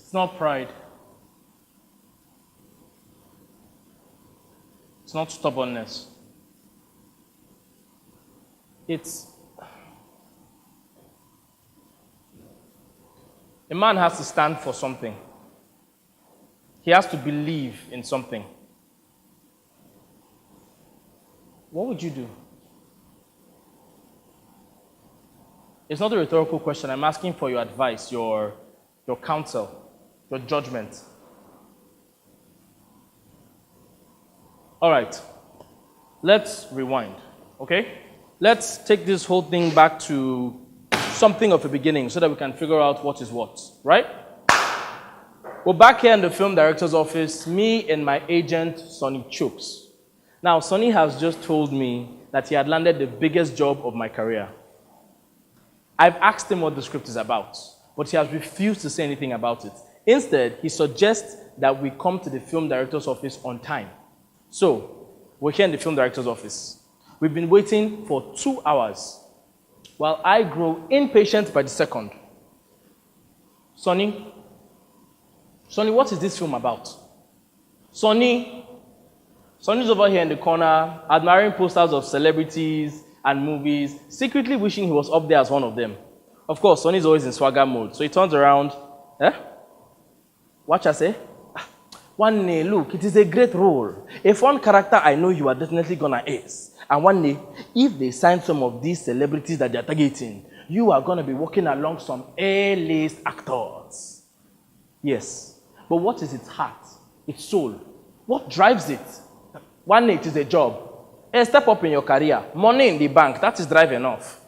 It's not pride. It's not stubbornness. It's a man has to stand for something. He has to believe in something. What would you do? It's not a rhetorical question. I'm asking for your advice, your counsel, your judgment. All right. Let's rewind, okay? Let's take this whole thing back to something of a beginning so that we can figure out what is what, right? We're back here in the film director's office, me and my agent, Sonny Chuks. Now, Sonny has just told me that he had landed the biggest job of my career. I've asked him what the script is about, but he has refused to say anything about it. Instead, he suggests that we come to the film director's office on time. So, we're here in the film director's office. We've been waiting for 2 hours, while I grow impatient by the second. Sonny, what is this film about? Sonny's over here in the corner, admiring posters of celebrities and movies, secretly wishing he was up there as one of them. Of course, Sonny's always in swagger mode, so he turns around. Watch I say? One day, look, it is a great role. If one character I know you are definitely gonna ace. And one day, if they sign some of these celebrities that they're targeting, you are gonna be working along some A-list actors. Yes, but what is its heart, its soul? What drives it? One day it is a job. A step up in your career, money in the bank, that is drive enough.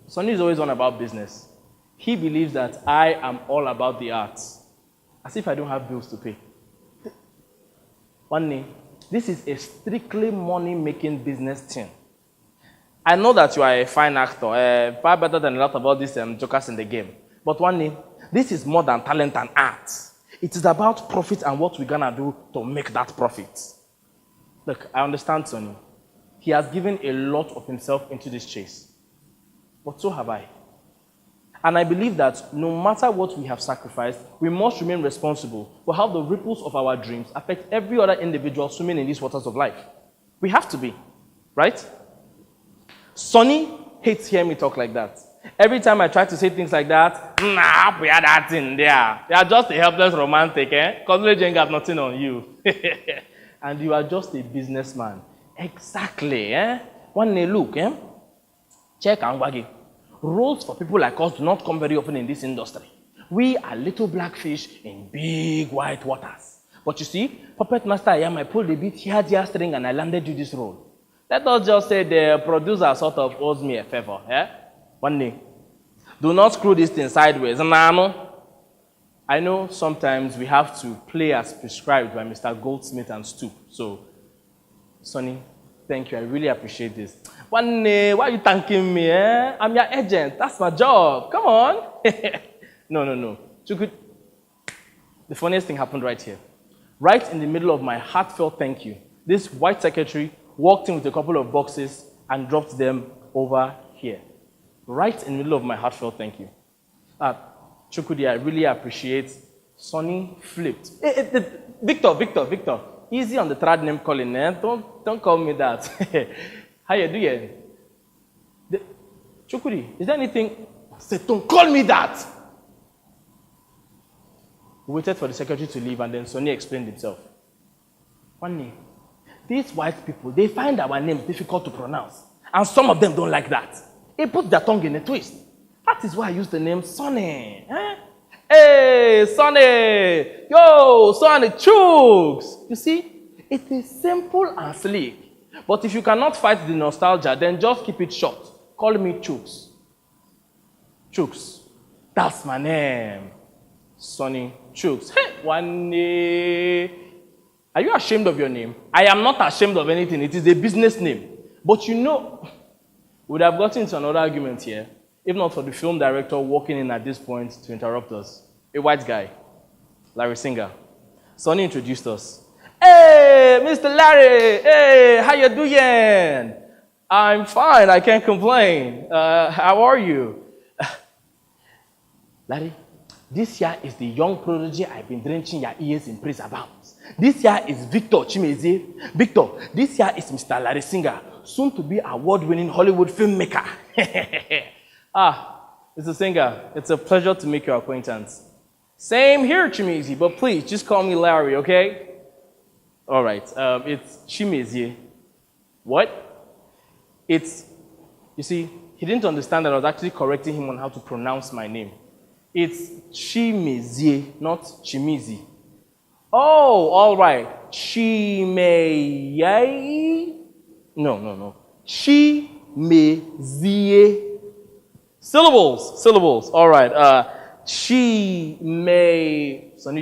Sonny is always on about business. He believes that I am all about the arts. As if I don't have bills to pay. One day, this is a strictly money-making business thing. I know that you are a fine actor, far better than a lot of all these jokers in the game. But one day, this is more than talent and art. It is about profit and what we're gonna do to make that profit. Look, I understand Sonny. He has given a lot of himself into this chase. But so have I. And I believe that no matter what we have sacrificed, we must remain responsible for how the ripples of our dreams affect every other individual swimming in these waters of life. We have to be, right? Sonny hates hearing me talk like that. Every time I try to say things like that, nah, we are that thing there. You are just a helpless romantic, eh? Because they ain't got nothing on you. And you are just a businessman. Exactly, eh? One day, look, eh? Check and waggy. Roles for people like us do not come very often in this industry. We are little black fish in big white waters. But you see, Puppet Master I pulled a bit here string and I landed you this role. Let us just say the producer sort of owes me a favor. Eh? One day. Do not screw this thing sideways. I know sometimes we have to play as prescribed by Mr. Goldsmith and Stoop. So, Sonny, thank you. I really appreciate this. One day, why are you thanking me? Eh? I'm your agent. That's my job. Come on. No. The funniest thing happened right here. Right in the middle of my heartfelt thank you, this white secretary walked in with a couple of boxes and dropped them over here. Right in the middle of my heartfelt thank you. Chukudi, I really appreciate. Sonny flipped. Victor. Easy on the third name calling, eh? Don't call me that. How you doing? Chukudi, is there anything? I said, don't call me that. We waited for the secretary to leave and then Sonny explained himself. One day, these white people, they find our names difficult to pronounce. And some of them don't like that. They put their tongue in a twist. That is why I use the name Sonny. Eh? Hey, Sonny! Yo, Sonny Chuks! You see, it is simple and sleek. But if you cannot fight the nostalgia, then just keep it short. Call me Chuks. Chuks. That's my name. Sonny Chuks. Hey, one day. Are you ashamed of your name? I am not ashamed of anything. It is a business name. But you know, we would have gotten into another argument here, if not for the film director walking in at this point to interrupt us. A white guy, Larry Singer. Sonny introduced us. Hey, Mr. Larry. Hey, how you doing? I'm fine. I can't complain. How are you? Larry, This year is the young prodigy I've been drenching your ears in praise about. This year is Victor Chimezie. Victor, this year is Mr. Larry Singer, soon to be award-winning Hollywood filmmaker. Mr. Singer, it's a pleasure to make your acquaintance. Same here, Chimezie, but please, just call me Larry, okay? All right, it's Chimezie. What? You see, he didn't understand that I was actually correcting him on how to pronounce my name. It's Chimezie, not Chimezie. Oh, all right. Chimezie? No. Chimezie. Syllables. All right. Sonny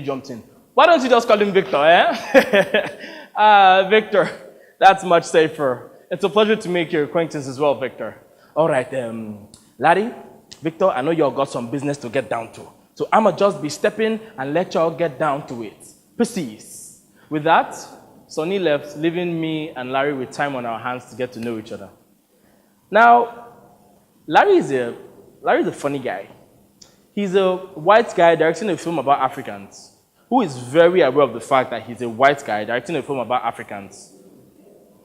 jumped in. Why don't you just call him Victor, eh? Victor, that's much safer. It's a pleasure to make your acquaintance as well, Victor. All right, Larry, Victor, I know y'all got some business to get down to. So I'ma just be stepping and let y'all get down to it. Proceed. With that, Sonny left, leaving me and Larry with time on our hands to get to know each other. Now, Larry's a funny guy. He's a white guy directing a film about Africans, who is very aware of the fact that he's a white guy directing a film about Africans,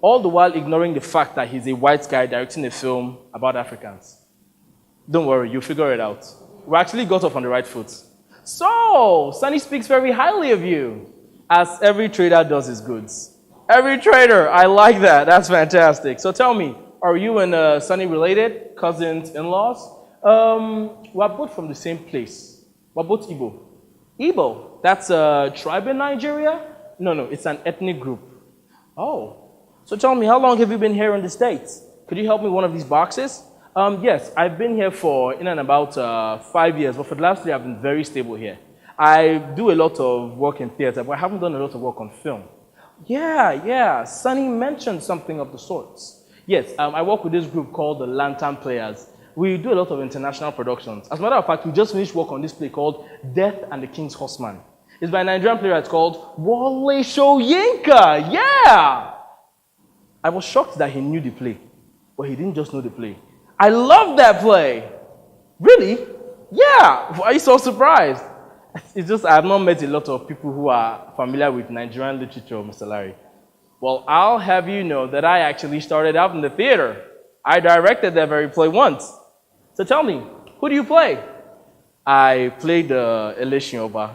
all the while ignoring the fact that he's a white guy directing a film about Africans. Don't worry, you'll figure it out. We actually got off on the right foot. So, Sonny speaks very highly of you, as every trader does his goods. Every trader, I like that. That's fantastic. So tell me, are you and Sonny related? Cousins, in-laws? We're both from the same place. We're both Igbo. Igbo? That's a tribe in Nigeria? No, it's an ethnic group. Oh. So tell me, how long have you been here in the States? Could you help me with one of these boxes? Yes, I've been here for in and about 5 years, but for the last 3 I've been very stable here. I do a lot of work in theater, but I haven't done a lot of work on film. Yeah, Sonny mentioned something of the sorts. Yes, I work with this group called the Lantern Players. We do a lot of international productions. As a matter of fact, we just finished work on this play called Death and the King's Horseman. It's by a Nigerian playwright called Wole Soyinka. Yeah! I was shocked that he knew the play, but he didn't just know the play. I love that play. Really? Yeah. Why are you so surprised? It's just I have not met a lot of people who are familiar with Nigerian literature, Mr. Larry. Well, I'll have you know that I actually started out in the theater. I directed that very play once. So tell me, who do you play? I played Elishioba.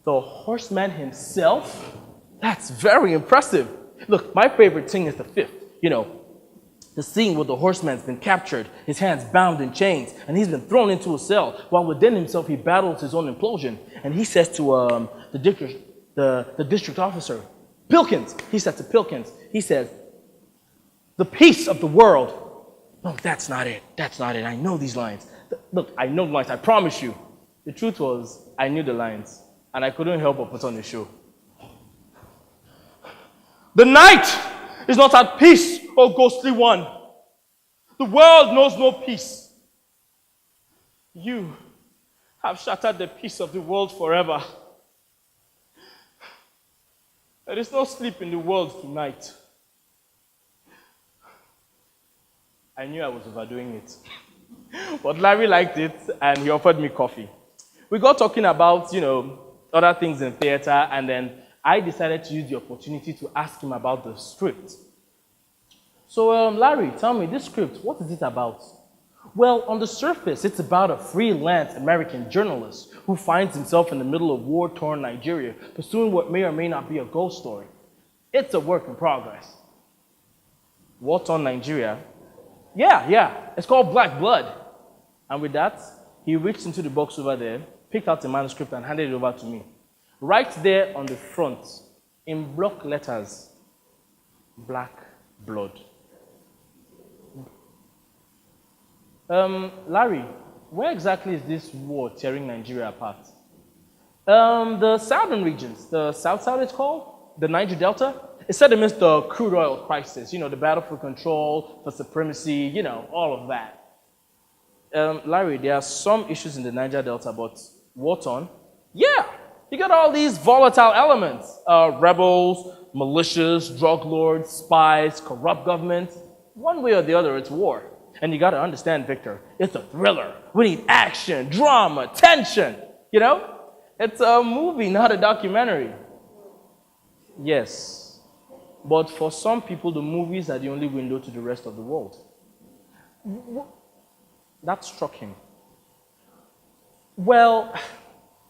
The horseman himself? That's very impressive. Look, my favorite thing is the fifth. You know, the scene where the horseman's been captured, his hands bound in chains, and he's been thrown into a cell, while within himself he battles his own implosion. And he says to the district officer, Pilkins, he says, the peace of the world. No, that's not it. I know these lines. Look, I know the lines, I promise you. The truth was, I knew the lines, and I couldn't help but put on the show. The night is not at peace, O ghostly one. The world knows no peace. You have shattered the peace of the world forever. There is no sleep in the world tonight. I knew I was overdoing it. But Larry liked it, and he offered me coffee. We got talking about, other things in theater, and then I decided to use the opportunity to ask him about the script. So, Larry, tell me, this script, what is it about? Well, on the surface, it's about a freelance American journalist who finds himself in the middle of war-torn Nigeria, pursuing what may or may not be a ghost story. It's a work in progress. War-torn Nigeria? Yeah, it's called Black Blood. And with that, he reached into the box over there, picked out the manuscript, and handed it over to me. Right there on the front, in block letters, Black Blood. Larry, where exactly is this war tearing Nigeria apart? The southern regions, the South it's called, the Niger Delta. It's set amidst the crude oil crisis, the battle for control, for supremacy, all of that. Larry, there are some issues in the Niger Delta, but war-torn? Yeah, you got all these volatile elements, rebels, militias, drug lords, spies, corrupt governments. One way or the other, it's war. And you got to understand, Victor, it's a thriller. We need action, drama, tension. You know? It's a movie, not a documentary. Yes. But for some people, the movies are the only window to the rest of the world. That struck him. Well,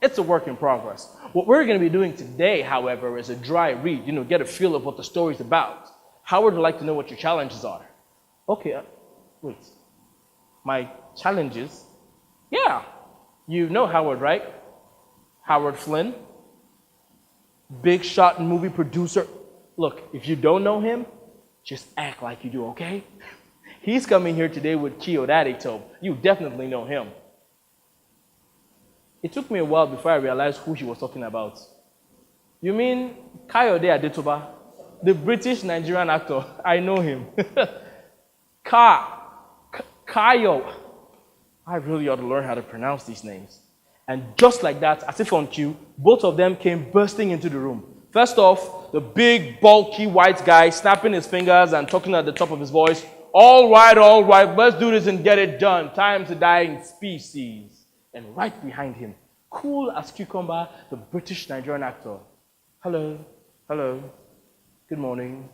it's a work in progress. What we're going to be doing today, however, is a dry read, get a feel of what the story's about. Howard would like to know what your challenges are. Okay, wait. My challenges? Yeah. You know Howard, right? Howard Flynn. Big shot movie producer. Look, if you don't know him, just act like you do, okay? He's coming here today with Chimezie Tobe. You definitely know him. It took me a while before I realized who he was talking about. You mean Kayode Adetoba, the British Nigerian actor? I know him. Kayo. I really ought to learn how to pronounce these names. And just like that, as if on cue, both of them came bursting into the room. First off, the big, bulky white guy snapping his fingers and talking at the top of his voice. All right, let's do this and get it done. Time to die in species. And right behind him, cool as cucumber, the British Nigerian actor. Hello, good morning.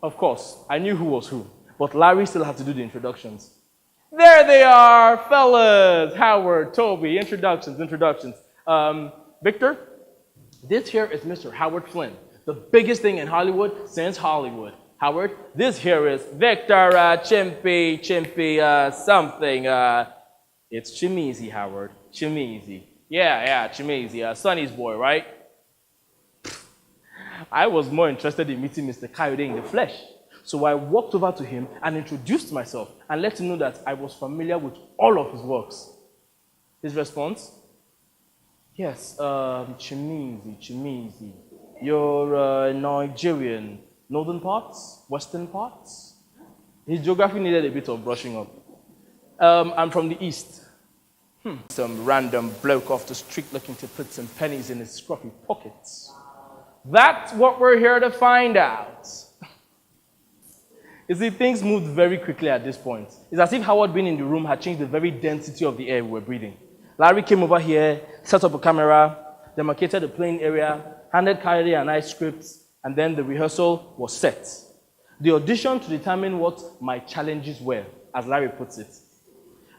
Of course, I knew who was who, but Larry still had to do the introductions. There they are, fellas. Howard, Toby, introductions. Victor, this here is Mr. Howard Flynn, the biggest thing in Hollywood since Hollywood. Howard, this here is Victor Chimpy something. It's Chimezie, Howard. Chimezie. Yeah, Chimezie. Sonny's boy, right? I was more interested in meeting Mr. Kayode in the flesh. So I walked over to him and introduced myself and let him know that I was familiar with all of his works. His response? Yes, Chimezie. You're Nigerian. Northern parts? Western parts? His geography needed a bit of brushing up. I'm from the east. Some random bloke off the street looking to put some pennies in his scruffy pockets. That's what we're here to find out. You see, things moved very quickly at this point. It's as if Howard being in the room had changed the very density of the air we were breathing. Larry came over here, set up a camera, demarcated the playing area, handed Kayode and I scripts, and then the rehearsal was set. The audition to determine what my challenges were, as Larry puts it.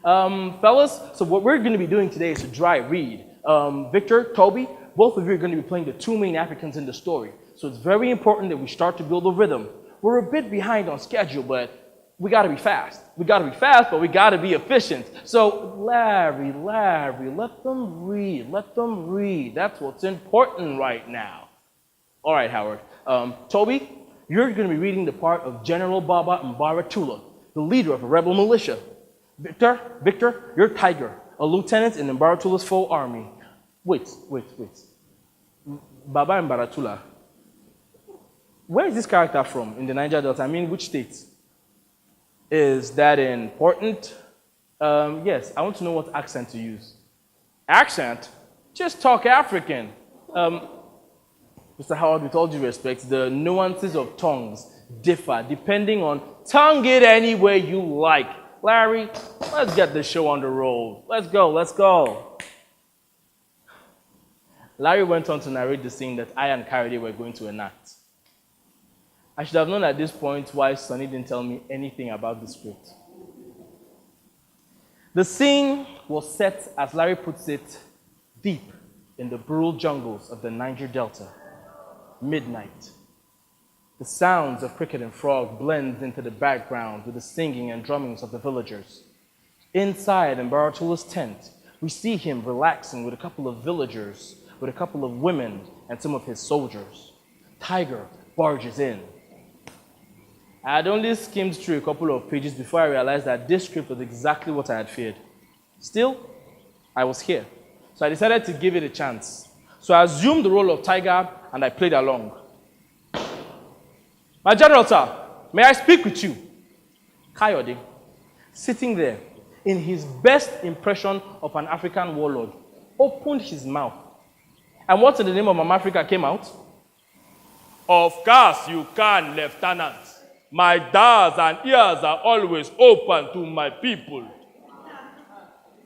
Fellas, so what we're going to be doing today is a dry read. Victor, Toby, both of you are going to be playing the two main Africans in the story. So it's very important that we start to build a rhythm. We're a bit behind on schedule, but we got to be fast. We got to be fast, but we got to be efficient. So Larry, let them read. That's what's important right now. All right, Howard. Toby, you're going to be reading the part of General Baba Mbaratula, the leader of a rebel militia. Victor, you're Tiger, a lieutenant in Mbaratula's full army. Wait. Baba Mbaratula. Where is this character from in the Niger Delta? I mean, which state? Is that important? Yes, I want to know what accent to use. Accent? Just talk African. Mr. Howard, with all due respect, the nuances of tongues differ depending on tongue it any way you like. Larry, let's get the show on the road. Let's go. Larry went on to narrate the scene that I and Kayode were going to enact. I should have known at this point why Sonny didn't tell me anything about the script. The scene was set, as Larry puts it, deep in the rural jungles of the Niger Delta. Midnight. The sounds of cricket and frog blend into the background with the singing and drummings of the villagers. Inside Mbaratula's tent, we see him relaxing with a couple of villagers, with a couple of women, and some of his soldiers. Tiger barges in. I had only skimmed through a couple of pages before I realized that this script was exactly what I had feared. Still, I was here, so I decided to give it a chance. So I assumed the role of Tiger, and I played along. My general, sir, may I speak with you? Kayode, sitting there, in his best impression of an African warlord, opened his mouth. And what in the name of Mama Africa came out? Of course you can, Lieutenant. My doors and ears are always open to my people.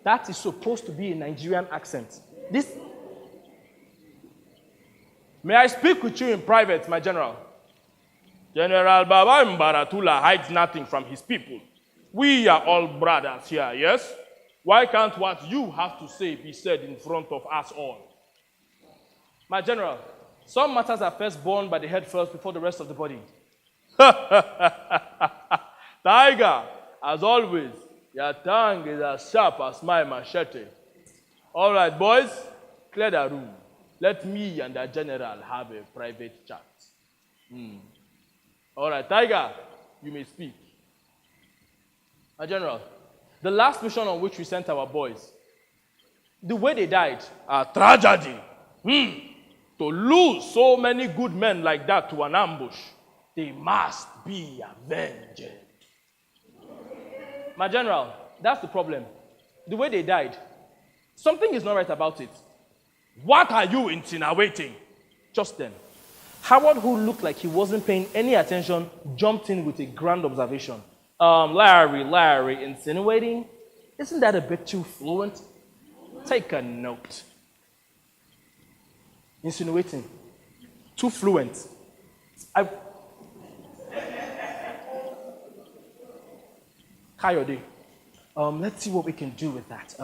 That is supposed to be a Nigerian accent. This. May I speak with you in private, my general? General Baba Mbaratula hides nothing from his people. We are all brothers here, yes? Why can't what you have to say be said in front of us all? My general, some matters are first born by the head first before the rest of the body. Tiger, as always, your tongue is as sharp as my machete. All right, boys, clear the room. Let me and the general have a private chat. All right, Tiger, you may speak. My general, the last mission on which we sent our boys, the way they died, a tragedy. To lose so many good men like that to an ambush, they must be avenged. My general, that's the problem. The way they died, something is not right about it. What are you insinuating? Just then, Howard, who looked like he wasn't paying any attention, jumped in with a grand observation. Larry, insinuating? Isn't that a bit too fluent? Take a note. Insinuating. Too fluent. Kayode, let's see what we can do with that.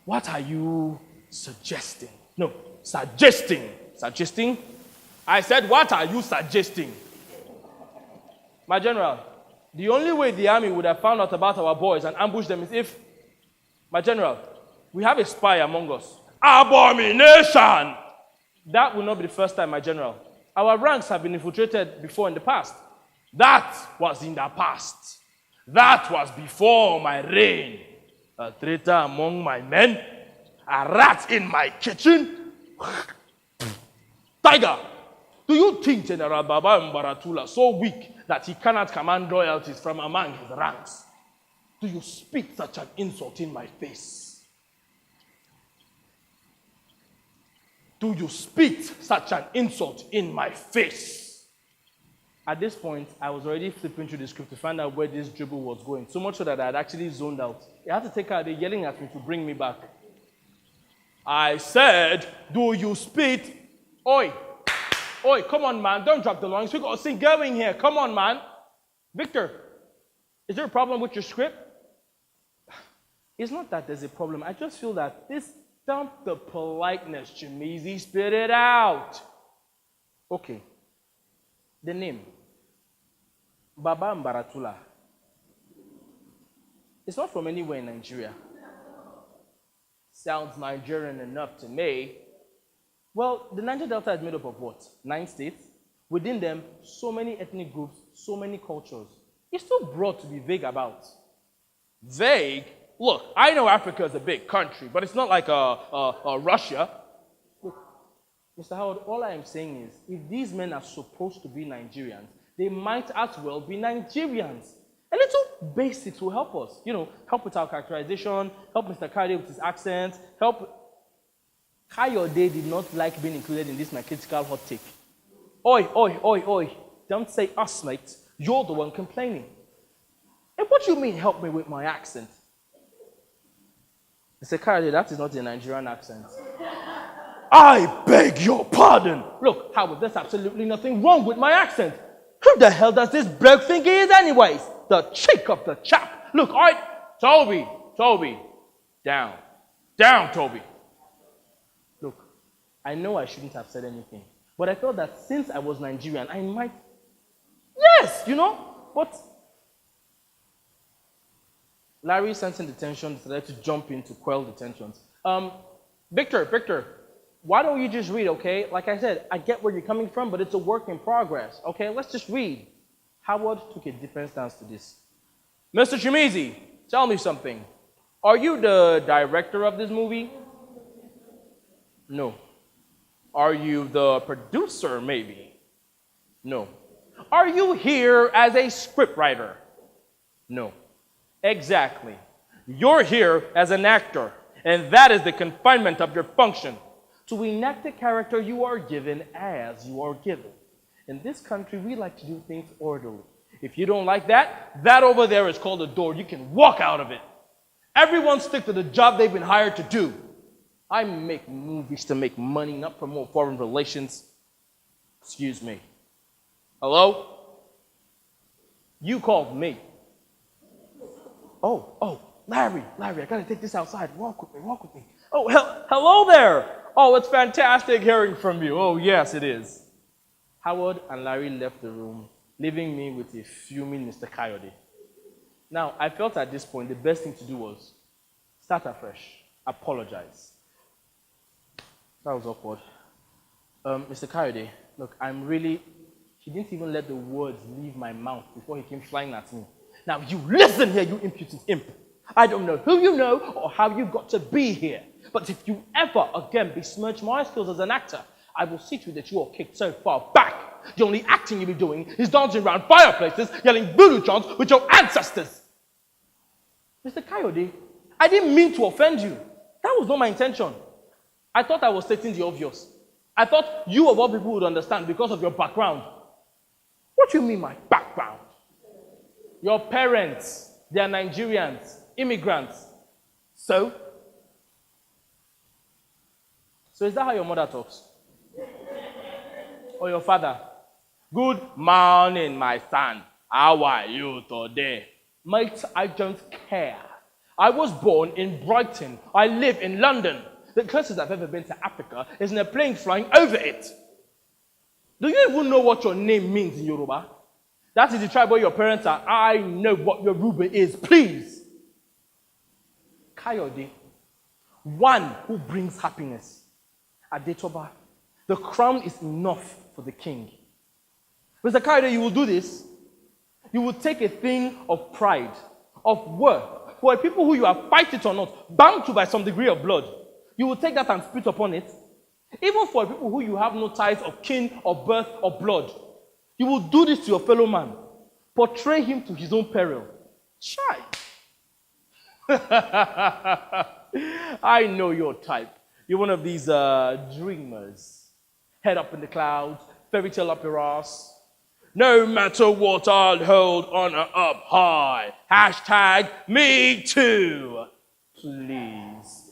What are you suggesting? No, suggesting. Suggesting? I said, what are you suggesting? My general, the only way the army would have found out about our boys and ambushed them is if, my general, we have a spy among us. Abomination! That will not be the first time, my general. Our ranks have been infiltrated before in the past. That was in the past. That was before my reign. A traitor among my men, a rat in my kitchen. Tiger, do you think General Baba Mbaratula so weak that he cannot command royalties from among his ranks? Do you speak such an insult in my face? Do you speak such an insult in my face? At this point, I was already flipping through the script to find out where this dribble was going, so much so that I had actually zoned out. You had to take out, they're yelling at me to bring me back. I said, do you speak? Oi, come on, man, don't drop the lines. We got a singer in here, come on, man. Victor, is there a problem with your script? It's not that there's a problem. I just feel that this dump the politeness, Chimezie, spit it out. Okay. The name, Baba Mbaratula. It's not from anywhere in Nigeria. Sounds Nigerian enough to me. Well, the Niger Delta is made up of what? 9 states. Within them, so many ethnic groups, so many cultures. It's too broad to be vague about. Vague? Look, I know Africa is a big country, but it's not like Russia. Look, Mr. Howard, all I am saying is, if these men are supposed to be Nigerians, they might as well be Nigerians. A little basics will help us. You know, help with our characterization, help Mr. Kayode with his accent, help. Kayode did not like being included in this my critical hot take. Oi. Don't say us, mate. You're the one complaining. And what do you mean help me with my accent? Mr. Kayode, that is not a Nigerian accent. I beg your pardon. Look, Howard, there's absolutely nothing wrong with my accent. Who the hell does this bloke think he is anyways? The chick of the chap. Look, all right, Toby, down, Toby. Look, I know I shouldn't have said anything, but I felt that since I was Nigerian, I might, yes, you know, but Larry, sensing the tension, decided to jump in to quell the tensions. Victor, why don't you just read, okay? Like I said, I get where you're coming from, but it's a work in progress, okay? Let's just read. Howard took a different stance to this. Mr. Chimezie, tell me something. Are you the director of this movie? No. Are you the producer, maybe? No. Are you here as a scriptwriter? No. Exactly. You're here as an actor, and that is the confinement of your function. To enact the character you are given as you are given. In this country, we like to do things orderly. If you don't like that, that over there is called a door. You can walk out of it. Everyone stick to the job they've been hired to do. I make movies to make money, not promote foreign relations. Excuse me. Hello? You called me. Oh, Larry, I gotta take this outside. Walk with me. Oh, hello there. Oh, it's fantastic hearing from you. Oh, yes, it is. Howard and Larry left the room, leaving me with a fuming Mr. Coyote. Now, I felt at this point the best thing to do was start afresh, apologize. That was awkward. Mr. Coyote, look, he didn't even let the words leave my mouth before he came flying at me. Now, you listen here, you impudent imp. I don't know who you know or how you got to be here, but if you ever again besmirch my skills as an actor, I will see to it that you are kicked so far back. The only acting you'll be doing is dancing around fireplaces, yelling voodoo chants with your ancestors. Mr. Coyote, I didn't mean to offend you. That was not my intention. I thought I was stating the obvious. I thought you of all people would understand because of your background. What do you mean, my background? Your parents, they are Nigerians, immigrants. So is that how your mother talks? Or your father? Good morning, my son. How are you today? Mate, I don't care. I was born in Brighton. I live in London. The closest I've ever been to Africa is in a plane flying over it. Do you even know what your name means in Yoruba? That is the tribe where your parents are. I know what Yoruba is. Please. Kayode, one who brings happiness. Adetoba, the crown is enough for the king. Mr. Kayode, you will do this. You will take a thing of pride, of worth, for a people who you are, fight it or not, bound to by some degree of blood. You will take that and spit upon it. Even for people who you have no ties of kin or birth or blood. You will do this to your fellow man. Portray him to his own peril. Try. I know your type. You're one of these dreamers. Head up in the clouds, fairy tale up your ass. No matter what, I'll hold honor up high. Hashtag me too. Please.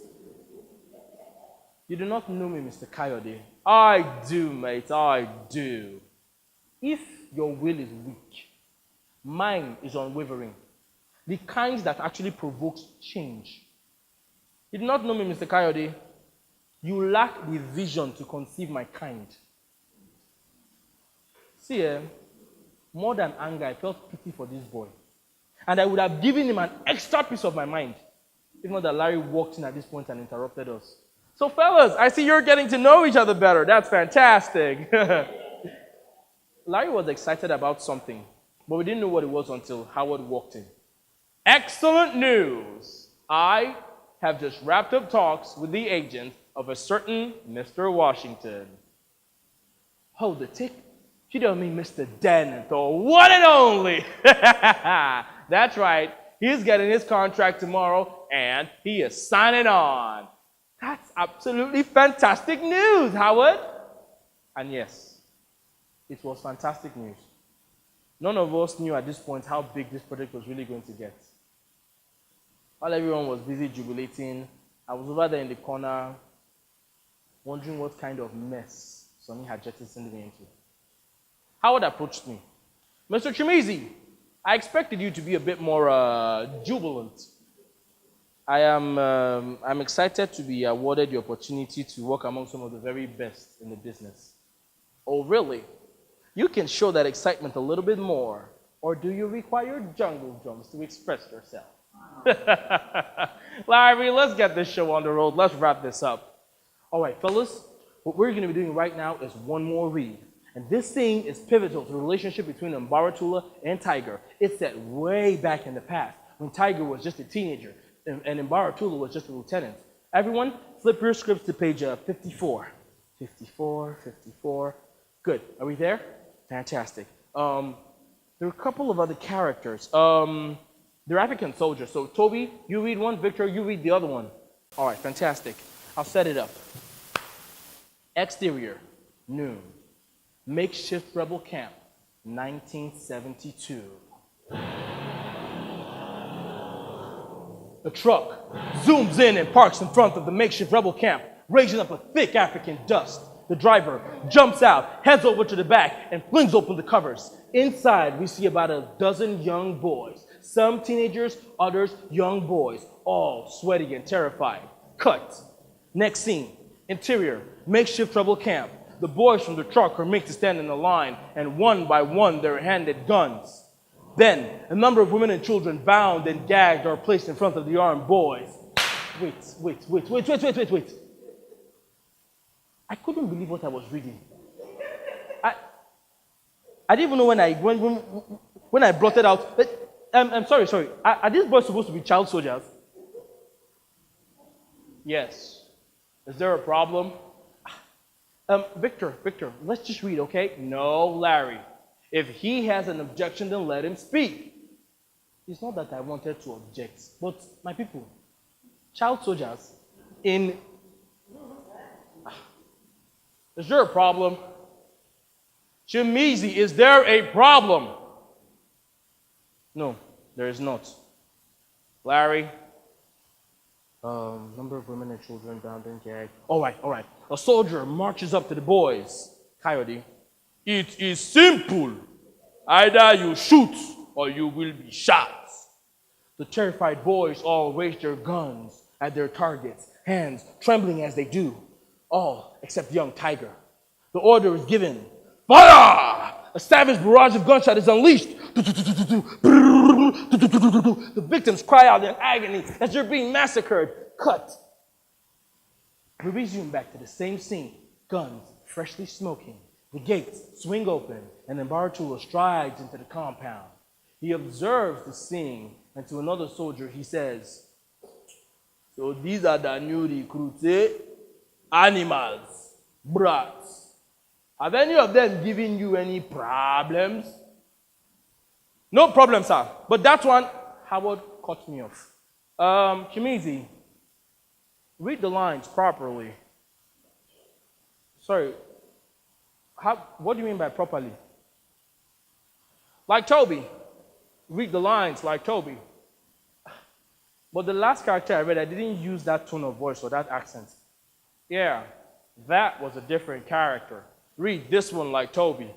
You do not know me, Mr. Coyote. I do, mate, I do. If your will is weak, mine is unwavering. The kind that actually provokes change. You do not know me, Mr. Coyote. You lack the vision to conceive my kind. See, more than anger, I felt pity for this boy. And I would have given him an extra piece of my mind, if not that Larry walked in at this point and interrupted us. So fellas, I see you're getting to know each other better. That's fantastic. Larry was excited about something, but we didn't know what it was until Howard walked in. Excellent news. I have just wrapped up talks with the agent of a certain Mr. Washington. Hold the tick. You don't mean Mr. Denethor, one and only. That's right. He's getting his contract tomorrow, and he is signing on. That's absolutely fantastic news, Howard. And yes, it was fantastic news. None of us knew at this point how big this project was really going to get. While everyone was busy jubilating, I was over there in the corner, wondering what kind of mess Sonny had jettisoned me into. Howard approached me. Mr. Chimezie, I expected you to be a bit more jubilant. I'm excited to be awarded the opportunity to work among some of the very best in the business. Oh, really? You can show that excitement a little bit more. Or do you require jungle drums to express yourself? Larry, let's get this show on the road. Let's wrap this up. All right, fellas, what we're going to be doing right now is one more read. And this thing is pivotal to the relationship between Mbaratula and Tiger. It's set way back in the past when Tiger was just a teenager and Mbaratula was just a lieutenant. Everyone, flip your scripts to page 54. 54. Good. Are we there? Fantastic. There are a couple of other characters. They're African soldiers. So, Toby, you read one. Victor, you read the other one. All right, fantastic. I'll set it up. Exterior, noon. Makeshift rebel camp, 1972. The truck zooms in and parks in front of the makeshift rebel camp, raising up a thick African dust. The driver jumps out, heads over to the back, and flings open the covers. Inside, we see about a dozen young boys. Some teenagers, others young boys, all sweaty and terrified. Cut. Next scene. Interior, makeshift rebel camp. The boys from the truck are made to stand in a line, and one by one they're handed guns. Then, a number of women and children bound and gagged are placed in front of the armed boys. Wait. I couldn't believe what I was reading. I didn't even know when I brought it out. I'm sorry. Are these boys supposed to be child soldiers? Yes. Is there a problem? Victor, let's just read, okay? No, Larry. If he has an objection, then let him speak. It's not that I wanted to object, but my people, child soldiers in... Is there a problem? Chimezie, is there a problem? No, there is not. Larry, number of women and children bound and gagged. All right. A soldier marches up to the boys. Coyote, it is simple. Either you shoot or you will be shot. The terrified boys all raise their guns at their targets, hands trembling as they do. All except young Tiger. The order is given. Fire! A savage barrage of gunshot is unleashed. The victims cry out in agony as they're being massacred. Cut. We resume back to the same scene. Guns freshly smoking. The gates swing open, and Mbaratula strides into the compound. He observes the scene, and to another soldier he says, "So these are the new recruits, eh? Animals, brats. Have any of them given you any problems?" No problem, sir. But that one, Howard cut me off. Chimezie, read the lines properly. Sorry. What do you mean by properly? Like Toby. Read the lines like Toby. But the last character I read, I didn't use that tone of voice or that accent. Yeah, that was a different character. Read this one like Toby.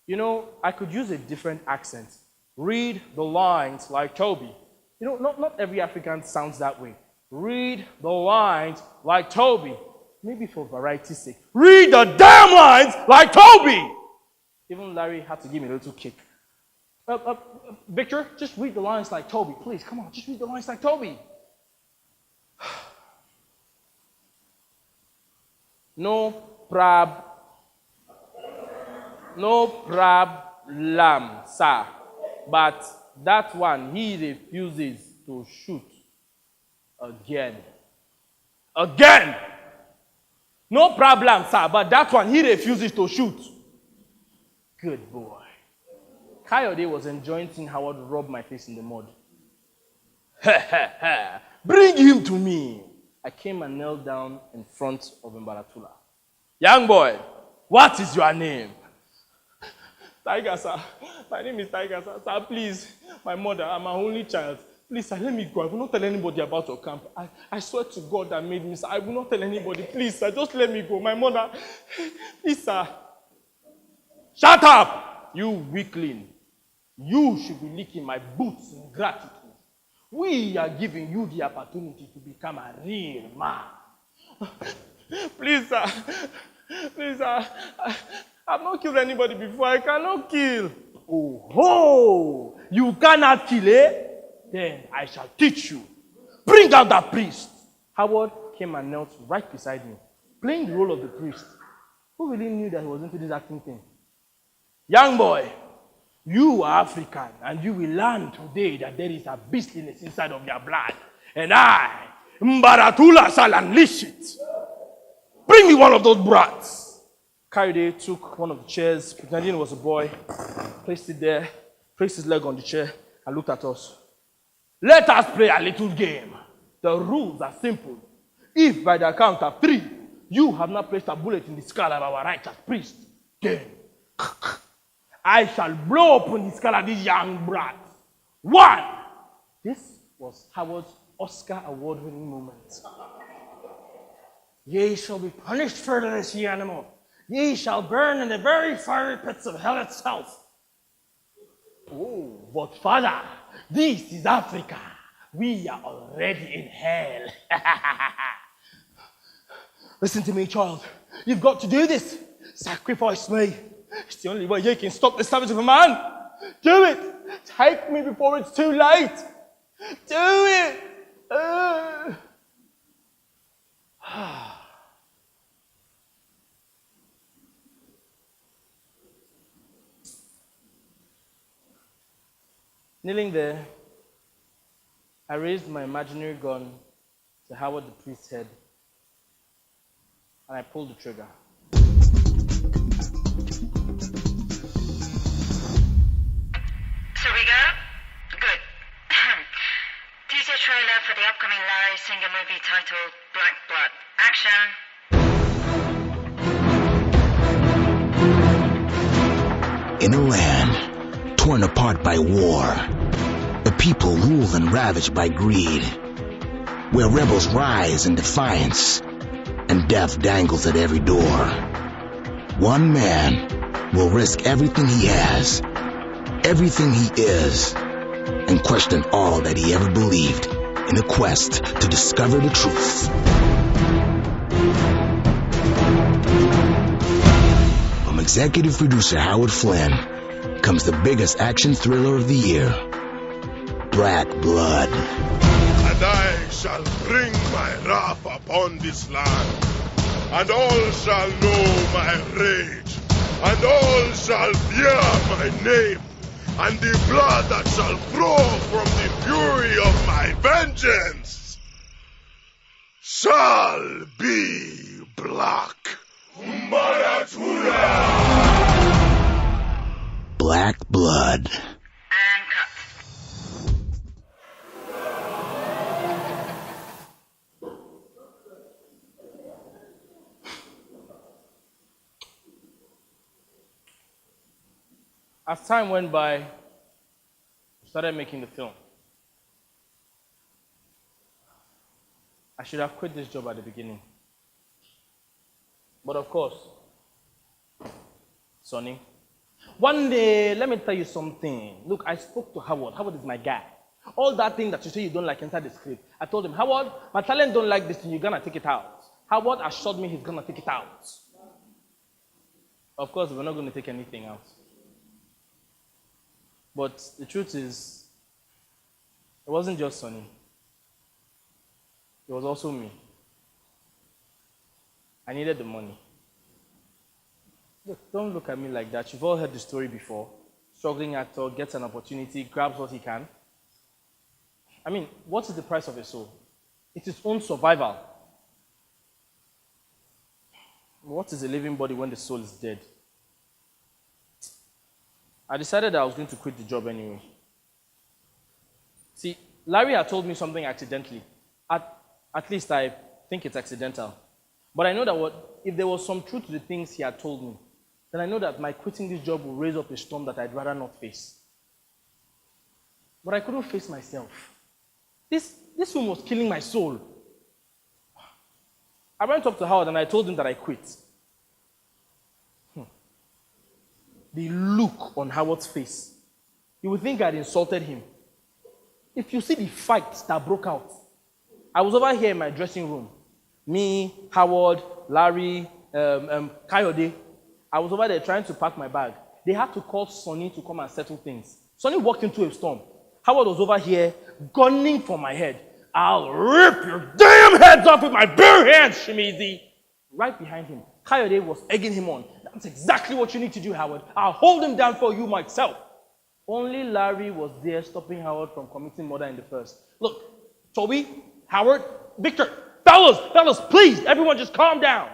You know, I could use a different accent. Read the lines like Toby. You know, not every African sounds that way. Read the lines like Toby. Maybe for variety's sake. Read the damn lines like Toby! Even Larry had to give me a little kick. Victor, just read the lines like Toby. Please, come on, just read the lines like Toby. No problem, sir. But that one, he refuses to shoot again. Again! No problem, sir. But that one, he refuses to shoot. Good boy. Coyote was enjoying seeing Howard rub my face in the mud. Bring him to me. I came and knelt down in front of Mbaratula. Young boy, what is your name? Tiger, sir. My name is Tiger, sir. Sir, please. My mother, I'm my only child. Please, sir, let me go. I will not tell anybody about your camp. I swear to God that made me, sir. I will not tell anybody. Please, sir, just let me go. My mother, please, sir. Shut up, you weakling. You should be licking my boots in gratitude. We are giving you the opportunity to become a real man. Please, sir. Please, sir. I've not killed anybody before. I cannot kill. Oh, you cannot kill, eh? Then I shall teach you. Bring out that priest. Howard came and knelt right beside me, playing the role of the priest. Who really knew that he was into this acting thing? Young boy, you are African, and you will learn today that there is a beastliness inside of your blood. And I, Mbaratula, shall unleash it. Bring me one of those brats. Coyote took one of the chairs, pretending it was a boy, placed it there, placed his leg on the chair, and looked at us. Let us play a little game. The rules are simple. If by the count of 3, you have not placed a bullet in the skull of our righteous priest, then I shall blow open the skull of this young brat. 1. This was Howard's Oscar award-winning moment. Ye shall be punished for this, ye animal. Ye shall burn in the very fiery pits of hell itself. Oh, but Father, this is Africa. We are already in hell. Listen to me, child. You've got to do this. Sacrifice me. It's the only way you can stop the savage of a man. Do it. Take me before it's too late. Do it. Kneeling there, I raised my imaginary gun to Howard the priest's head, and I pulled the trigger. So we go? Good. Teaser trailer for the upcoming Larry Singer movie titled Black Blood. Action! In a land torn apart by war, the people ruled and ravaged by greed, where rebels rise in defiance and death dangles at every door, one man will risk everything he has, everything he is, and question all that he ever believed in a quest to discover the truth. From executive producer Howard Flynn comes the biggest action thriller of the year, Black Blood. And I shall bring my wrath upon this land, and all shall know my rage, and all shall fear my name, and the blood that shall flow from the fury of my vengeance shall be black. Black Blood. And cut. As time went by, we started making the film. I should have quit this job at the beginning. But of course, Sonny, one day, let me tell you something. Look, I spoke to Howard. Howard is my guy. All that thing that you say you don't like inside the script, I told him, Howard, my talent don't like this thing, you're gonna take it out. Howard assured me he's gonna take it out. Of course, we're not gonna take anything out. But the truth is, it wasn't just Sonny. It was also me. I needed the money. Look, don't look at me like that. You've all heard the story before. Struggling actor gets an opportunity, grabs what he can. I mean, what is the price of a soul? It's its own survival. What is a living body when the soul is dead? I decided that I was going to quit the job anyway. See, Larry had told me something accidentally. At least I think it's accidental. But I know that if there was some truth to the things he had told me, then I know that my quitting this job will raise up a storm that I'd rather not face. But I couldn't face myself. This film was killing my soul. I went up to Howard and I told him that I quit. The look on Howard's face, you would think I'd insulted him. If you see the fight that broke out, I was over here in my dressing room. Me, Howard, Larry, Kayode. I was over there trying to pack my bag. They had to call Sonny to come and settle things. Sonny walked into a storm. Howard was over here gunning for my head. I'll rip your damn heads off with my bare hands, Chimezie. Right behind him, Kayode was egging him on. That's exactly what you need to do, Howard. I'll hold him down for you myself. Only Larry was there stopping Howard from committing murder in the first. Look, Toby, Howard, Victor, fellas, please, everyone just calm down.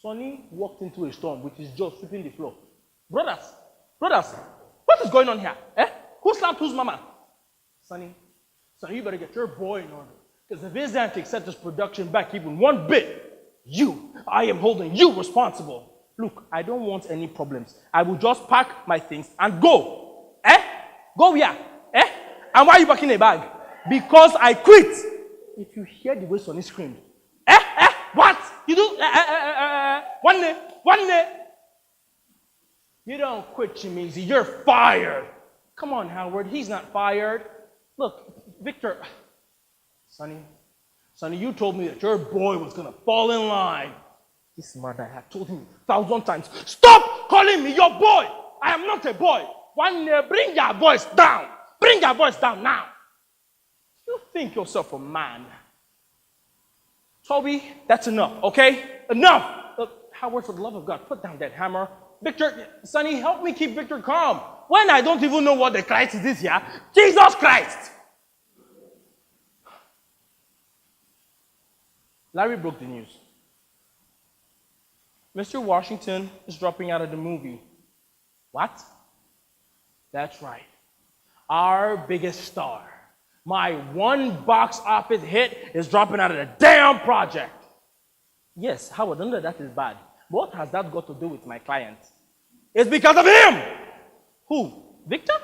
Sonny walked into a storm with his jaw sweeping the floor. Brothers, what is going on here? Who slapped whose mama? Sonny, you better get your boy in order. Because if his antics set this production back even one bit, I am holding you responsible. Look, I don't want any problems. I will just pack my things and go. Go where? And why are you packing a bag? Because I quit. if you hear the way Sonny screamed, what? You do? One day. You don't quit, Chimezie. You're fired. Come on, Howard. He's not fired. Look, Victor. Sonny, you told me that your boy was going to fall in line. This man, I have told him 1,000 times, stop calling me your boy. I am not a boy. One day, bring your voice down. Bring your voice down now. You think yourself a man. Toby, that's enough, okay? Enough! Look, Howard, for the love of God, put down that hammer. Victor, Sonny, help me keep Victor calm. When I don't even know what the Christ is here, Jesus Christ! Larry broke the news. Mr. Washington is dropping out of the movie. What? That's right. Our biggest star, my one box office hit, is dropping out of the damn project. Yes, Howard, none of that is bad. What has that got to do with my client? It's because of him! Who? Victor?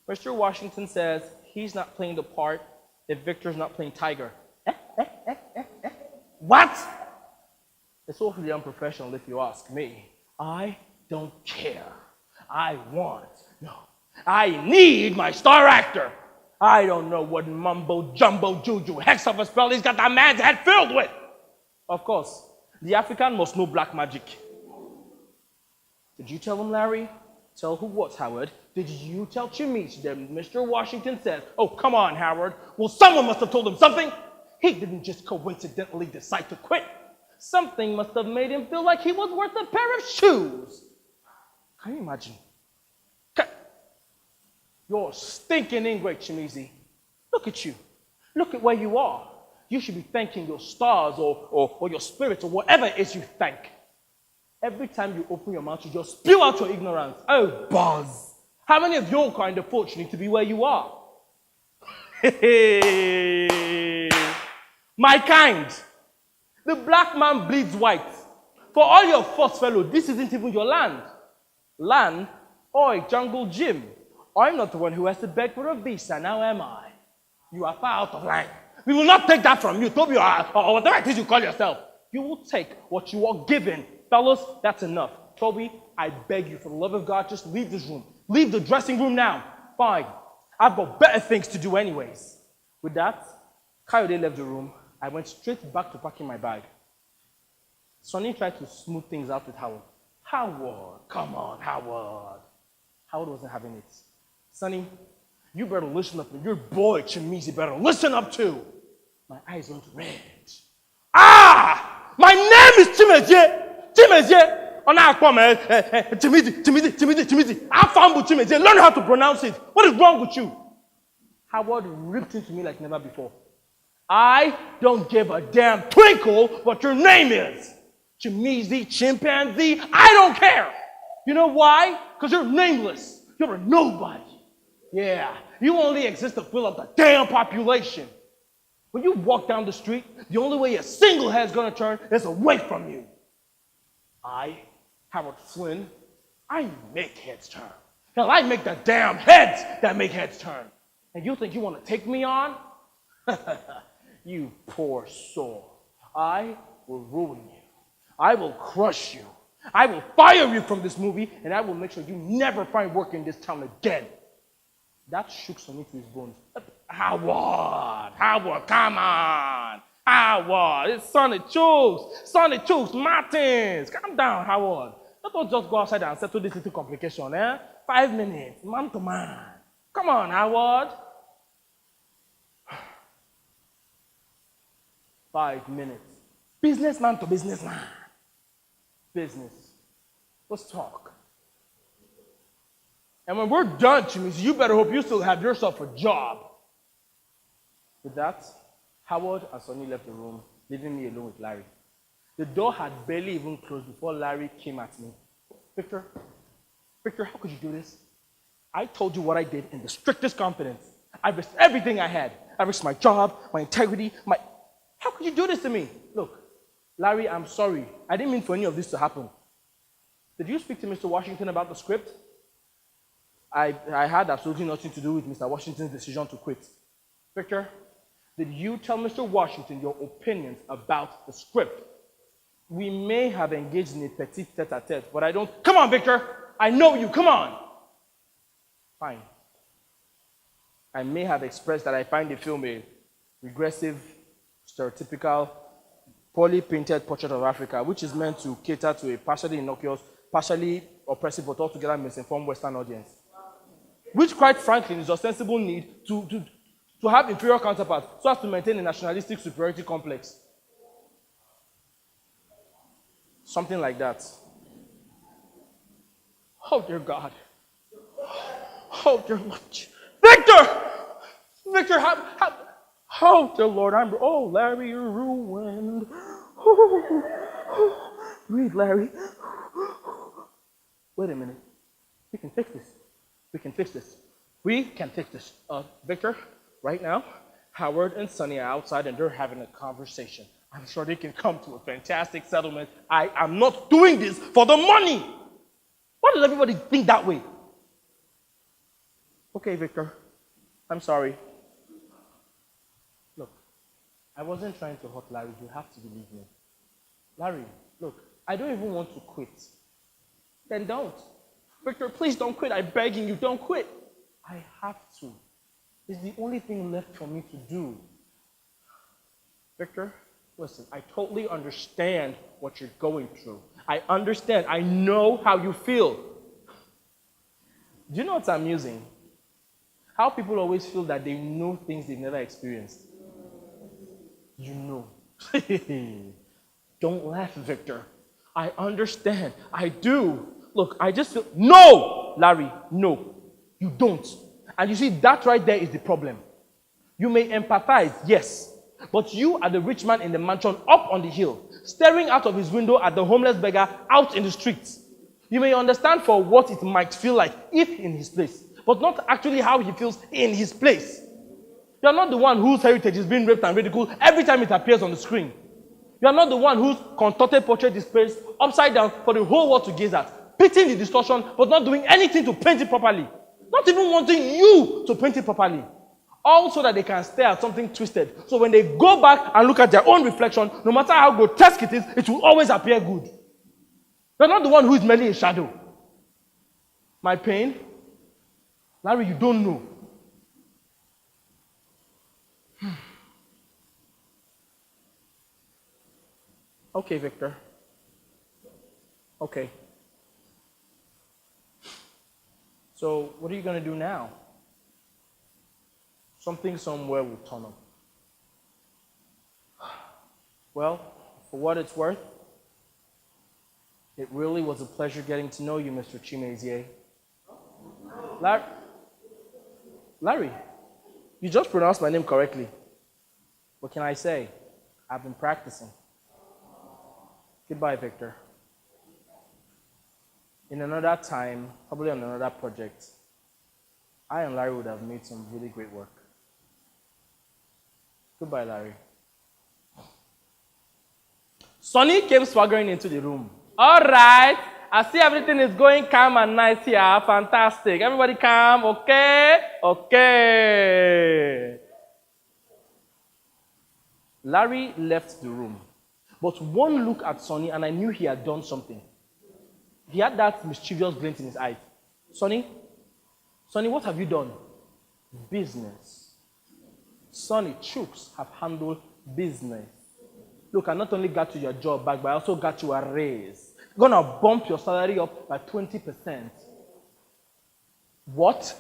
Mr. Washington says he's not playing the part if Victor's not playing Tiger. What? It's awfully unprofessional if you ask me. I don't care. I need my star actor. I don't know what mumbo jumbo juju hex of a spell he's got that man's head filled with. Of course, the African must know black magic. Did you tell him, Larry? Tell who what, Howard? Did you tell Chimezie that Mr. Washington said, oh, come on, Howard. Well, someone must have told him something. He didn't just coincidentally decide to quit. Something must have made him feel like he was worth a pair of shoes. Can you imagine? You're stinking ingrate, Chimezie. Look at you. Look at where you are. You should be thanking your stars or your spirits or whatever it is you thank. Every time you open your mouth, you just spew out your ignorance. Oh, Buzz. How many of your kind of fortunate to be where you are? My kind. The black man bleeds white. For all your first fellow, this isn't even your land. Land? Oi, Jungle Jim. I'm not the one who has to beg for a visa, now am I? You are far out of line. We will not take that from you, Toby, or whatever it is you call yourself. You will take what you are given. Fellas, that's enough. Toby, I beg you, for the love of God, just leave this room. Leave the dressing room now. Fine. I've got better things to do anyways. With that, Coyote left the room. I went straight back to packing my bag. Sonny tried to smooth things out with Howard. Howard, come on, Howard. Howard wasn't having it. Sonny, you better listen up, and your boy Chimezie better listen up too. My eyes went red. Ah! My name is Chimezie! Chimezie! Chimezie! I found Chimezie. Learn how to pronounce it. What is wrong with you? Howard ripped into me like never before. I don't give a damn twinkle what your name is. Chimezie, chimpanzee, I don't care. You know why? Because you're nameless. You're a nobody. Yeah, you only exist to fill up the damn population. When you walk down the street, the only way a single head's gonna turn is away from you. I, Howard Flynn, I make heads turn. Hell, I make the damn heads that make heads turn. And you think you want to take me on? You poor soul. I will ruin you. I will crush you. I will fire you from this movie, and I will make sure you never find work in this town again. That shook Sonny to his bones. Howard, come on. Howard, it's Sonny Chuks, Martins. Calm down, Howard. Let us just go outside and settle this little complication, 5 minutes, man to man. Come on, Howard. 5 minutes. Businessman to businessman. Business. Let's talk. And when we're done, Chimezie, you better hope you still have yourself a job. With that, Howard and Sonny left the room, leaving me alone with Larry. The door had barely even closed before Larry came at me. Victor, how could you do this? I told you what I did in the strictest confidence. I risked everything I had. I risked my job, my integrity, How could you do this to me? Look, Larry, I'm sorry. I didn't mean for any of this to happen. Did you speak to Mr. Washington about the script? I had absolutely nothing to do with Mr. Washington's decision to quit. Victor, Did you tell Mr. Washington your opinions about the script? We may have engaged in a petit tete-a-tete, but I don't... Come on, Victor! I know you, come on! Fine. I may have expressed that I find the film a regressive, stereotypical, poorly painted portrait of Africa, which is meant to cater to a partially innocuous, partially oppressive, but altogether misinformed Western audience. Which, quite frankly, is ostensible need to have inferior counterparts so as to maintain a nationalistic superiority complex. Something like that. Oh, dear God. Oh, dear Lord. Victor! Victor, oh, dear Lord, oh, Larry, you're ruined. Breathe, Larry. Wait a minute. We can fix this. We can fix this. We can fix this. Victor, right now, Howard and Sonny are outside and they're having a conversation. I'm sure they can come to a fantastic settlement. I am not doing this for the money. Why does everybody think that way? Okay, Victor. I'm sorry. Look, I wasn't trying to hurt Larry. You have to believe me. Larry, look, I don't even want to quit. Then don't. Victor, please don't quit. I'm begging you, don't quit. I have to. It's the only thing left for me to do. Victor, listen, I totally understand what you're going through. I understand. I know how you feel. Do you know what's amusing? How people always feel that they know things they've never experienced. You know. Don't laugh, Victor. I understand. I do. Look, I just feel... No! Larry, no. You don't. And you see, that right there is the problem. You may empathize, yes. But you are the rich man in the mansion up on the hill, staring out of his window at the homeless beggar out in the streets. You may understand for what it might feel like if in his place, but not actually how he feels in his place. You are not the one whose heritage is being raped and ridiculed every time it appears on the screen. You are not the one whose contorted portrait displays upside down for the whole world to gaze at, pitying the distortion, but not doing anything to paint it properly. Not even wanting you to paint it properly. All so that they can stare at something twisted. So when they go back and look at their own reflection, no matter how grotesque it is, it will always appear good. You're not the one who is merely a shadow. My pain? Larry, you don't know. Okay, Victor. Okay. So, what are you going to do now? Something somewhere will turn up. Well, for what it's worth, it really was a pleasure getting to know you, Mr. Chimezie. Larry, you just pronounced my name correctly. What can I say? I've been practicing. Goodbye, Victor. In another time, probably on another project, I and Larry would have made some really great work. Goodbye, Larry. Sonny came swaggering into the room. All right. I see everything is going calm and nice here. Fantastic. Everybody calm, okay? Okay. Larry left the room. But one look at Sonny and I knew he had done something. He had that mischievous glint in his eyes. Sonny, what have you done? Business. Sonny Chuks have handled business. Look, I not only got you your job back, but I also got you a raise. Gonna bump your salary up by 20%. What?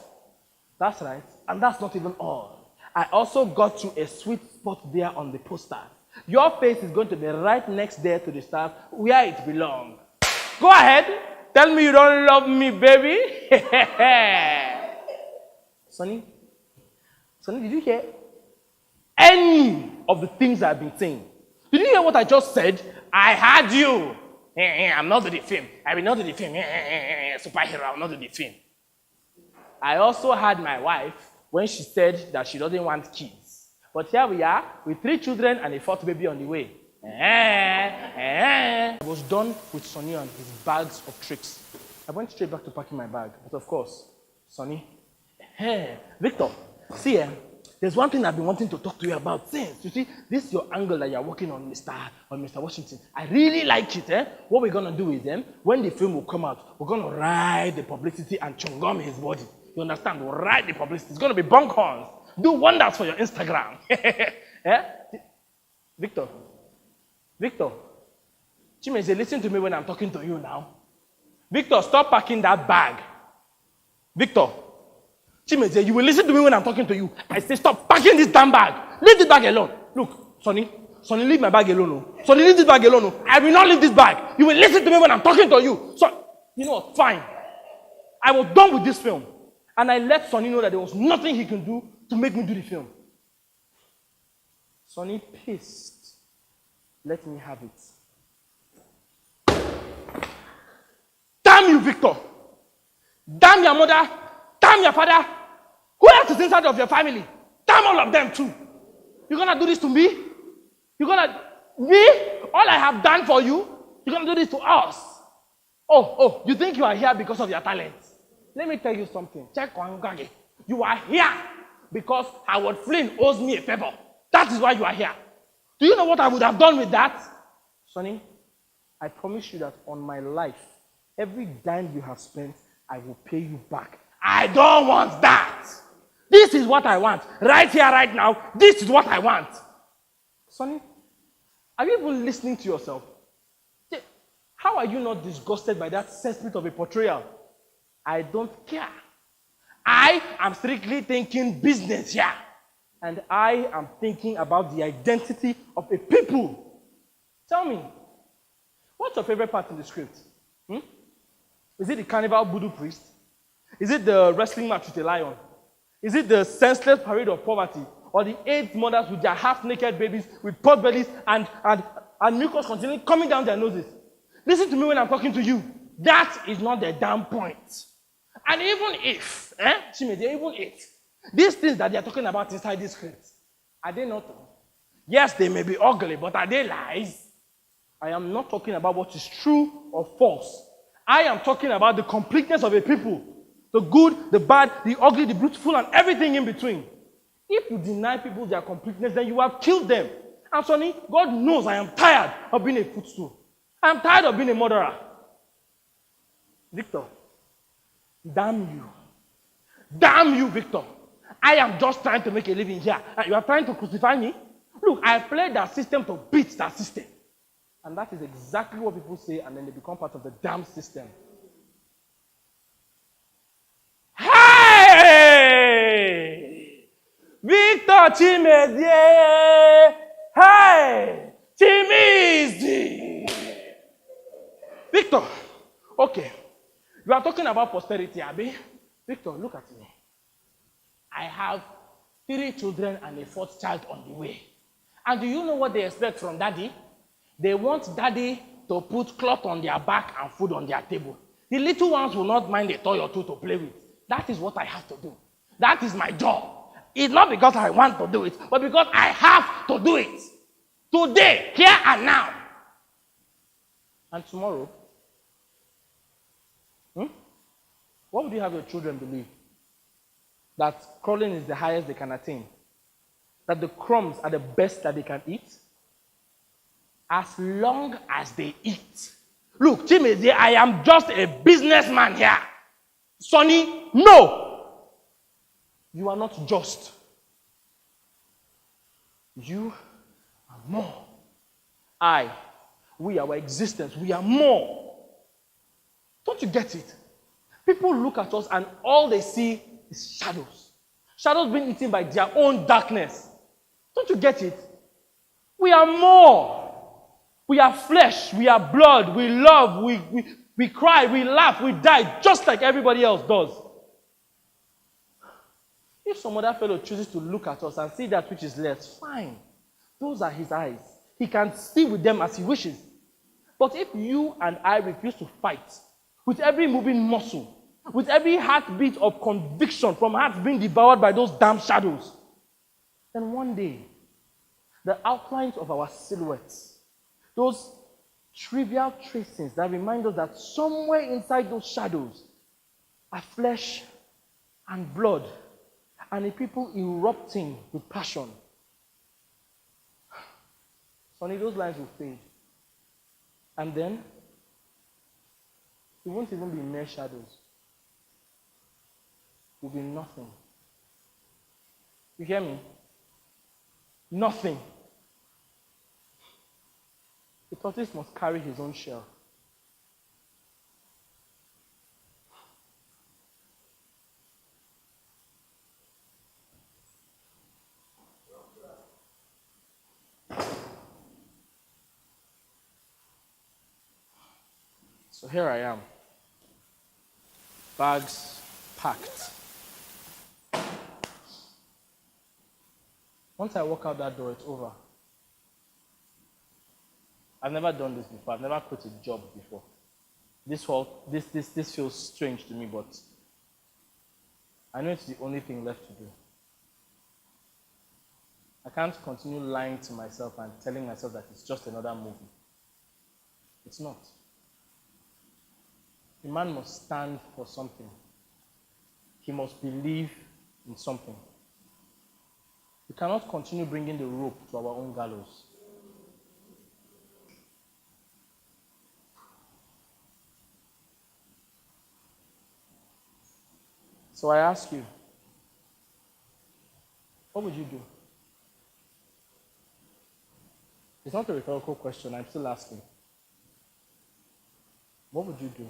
That's right. And that's not even all. I also got you a sweet spot there on the poster. Your face is going to be right next there to the staff where it belongs. Go ahead. Tell me you don't love me, baby. Sonny, did you hear any of the things I've been saying? Did you hear what I just said? I had you. I'm not the film. I will not do the film. Superhero, I will not do the film. I also had my wife when she said that she doesn't want kids. But here we are with 3 children and a 4th baby on the way. I was done with Sonny and his bags of tricks. I went straight back to packing my bag. But of course, Sonny, Victor, see, There's one thing I've been wanting to talk to you about since. You see, this is your angle that you're working on, Mr. Washington. I really like it. What we're going to do is, when the film will come out, we're going to ride the publicity and chungum his body. You understand? We'll ride the publicity. It's going to be bunkhorns. Do wonders for your Instagram. Victor. Chimezie, listen to me when I'm talking to you now. Victor, stop packing that bag. Victor. Chimezie, you will listen to me when I'm talking to you. I say, stop packing this damn bag. Leave this bag alone. Look, Sonny, leave my bag alone. Sonny, leave this bag alone. I will not leave this bag. You will listen to me when I'm talking to you. So, you know what? Fine. I was done with this film. And I let Sonny know that there was nothing he can do to make me do the film. Sonny pissed. Let me have it. Damn you, Victor. Damn your mother. Damn your father. Who else is inside of your family? Damn all of them too. You're gonna do this to me? Me? All I have done for you? You're gonna do this to us? Oh, you think you are here because of your talent? Let me tell you something. Check on Gage. You are here because Howard Flynn owes me a favor. That is why you are here. Do you know what I would have done with that? Sonny, I promise you that on my life, every dime you have spent, I will pay you back. I don't want that. This is what I want. Right here, right now, this is what I want. Sonny, are you even listening to yourself? How are you not disgusted by that sense of a portrayal? I don't care. I am strictly thinking business here. And I am thinking about the identity of a people. Tell me, what's your favorite part in the script? Is it the carnival voodoo priest? Is it the wrestling match with a lion? Is it the senseless parade of poverty? Or the 8 mothers with their half-naked babies with pot bellies and mucus continually coming down their noses? Listen to me when I'm talking to you. That is not the damn point. And even if, these things that they are talking about inside this script, are they not? Yes, they may be ugly, but are they lies? I am not talking about what is true or false. I am talking about the completeness of a people. The good, the bad, the ugly, the beautiful, and everything in between. If you deny people their completeness, then you have killed them. And Sonny, God knows I am tired of being a footstool. I am tired of being a murderer. Victor, damn you. Damn you, Victor. I am just trying to make a living here, and you are trying to crucify me? Look, I played that system to beat that system. And that is exactly what people say, and then they become part of the damn system. Hey! Victor Chimezie! Hey! Chimezie! Victor, okay. You are talking about prosperity, Abi. Victor, look at me. I have 3 children and a 4th child on the way. And do you know what they expect from daddy? They want daddy to put cloth on their back and food on their table. The little ones will not mind a toy or two to play with. That is what I have to do. That is my job. It's not because I want to do it, but because I have to do it. Today, here and now. And tomorrow, what would you have your children believe? That crawling is the highest they can attain? That the crumbs are the best that they can eat? As long as they eat. Look, Chimezie, I am just a businessman here. Sonny, no! You are not just. You are more. We, our existence, we are more. Don't you get it? People look at us and all they see is shadows. Shadows being eaten by their own darkness. Don't you get it? We are more. We are flesh, we are blood, we love, we cry, we laugh, we die, just like everybody else does. If some other fellow chooses to look at us and see that which is less, fine. Those are his eyes. He can see with them as he wishes. But if you and I refuse to fight, with every moving muscle, with every heartbeat of conviction from hearts being devoured by those damn shadows, then one day, the outlines of our silhouettes, those trivial tracings that remind us that somewhere inside those shadows are flesh and blood and the people erupting with passion. Sonny, those lines will fade. And then, it won't even be mere shadows. It will be nothing. You hear me? Nothing. The tortoise must carry his own shell. So here I am. Bags packed. Once I walk out that door, it's over. I've never done this before. I've never quit a job before. This feels strange to me, but I know it's the only thing left to do. I can't continue lying to myself and telling myself that it's just another movie. It's not. A man must stand for something. He must believe in something. We cannot continue bringing the rope to our own gallows. So I ask you, what would you do? It's not a rhetorical question, I'm still asking. What would you do?